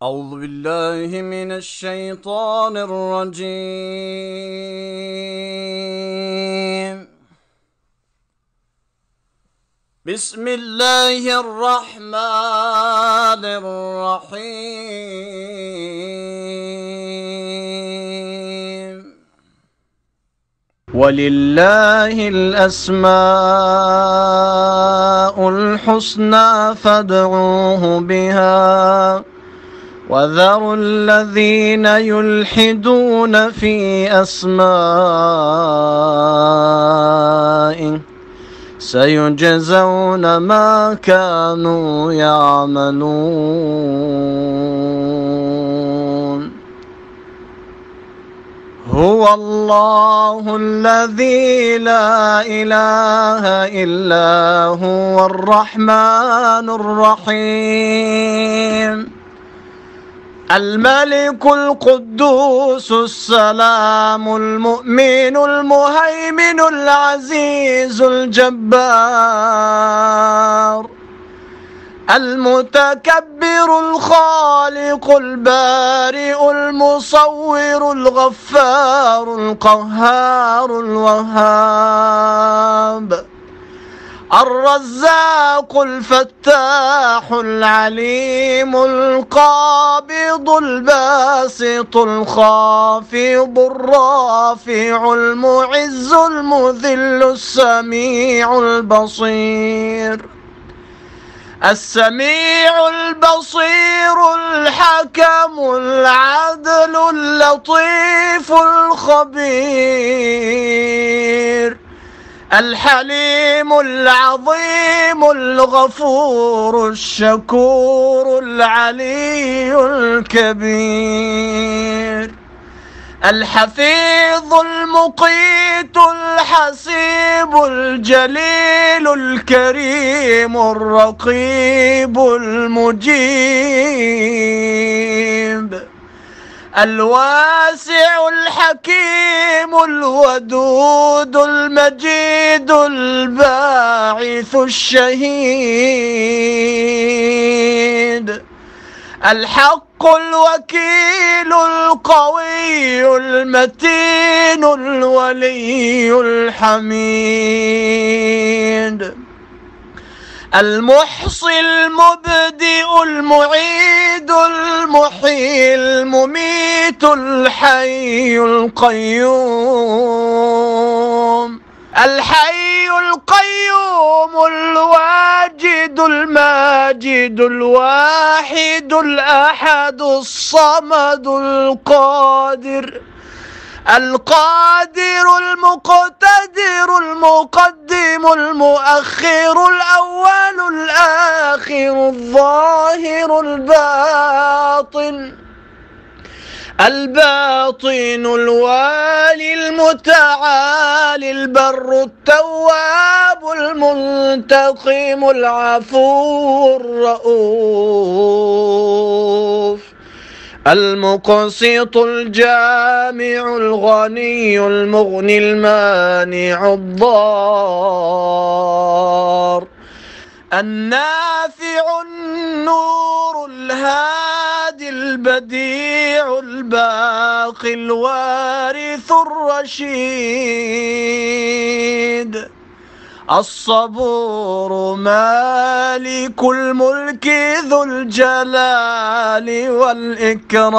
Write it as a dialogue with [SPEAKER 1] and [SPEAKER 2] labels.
[SPEAKER 1] أعوذ بالله من الشيطان الرجيم. بسم الله الرحمن الرحيم. ولله الأسماء الحسنى فادعوه بها وذروا الذين يلحدون في أسمائه سيجزون ما كانوا يعملون. هو الله الذي لا إله إلا هو الرحمن الرحيم. الملك القدوس السلام المؤمن المهيمن العزيز الجبار المتكبر الخالق البارئ المصور الغفار القهار الوهاب الرزاق الفتاح العليم القابض الباسط الخافض الرافع المعز المذل السميع البصير السميع البصير الحكم العدل اللطيف الخبير الحليم العظيم الغفور الشكور العلي الكبير الحفيظ المقيت الحسيب الجليل الكريم الرقيب المجيب الواسع الحكيم الودود المجيد الباعث الشهيد الحق الوكيل القوي المتين الولي الحميد المحصي المبدئ المعيد المحيي المميت الحي القيوم الحي القيوم الواجد الماجد الواحد الأحد الصمد القادر المقتدر المقدم المؤخر الأول الآخر الظاهر الباطن الوالي المتعالي البر التواب المنتقم العفو الرؤوف المقسط الجامع الغني المغني المانع الضار النافع النور الهادي البديع الباقي الوارث الرشيد الصبور مالك الملك ذو الجلال والإكرام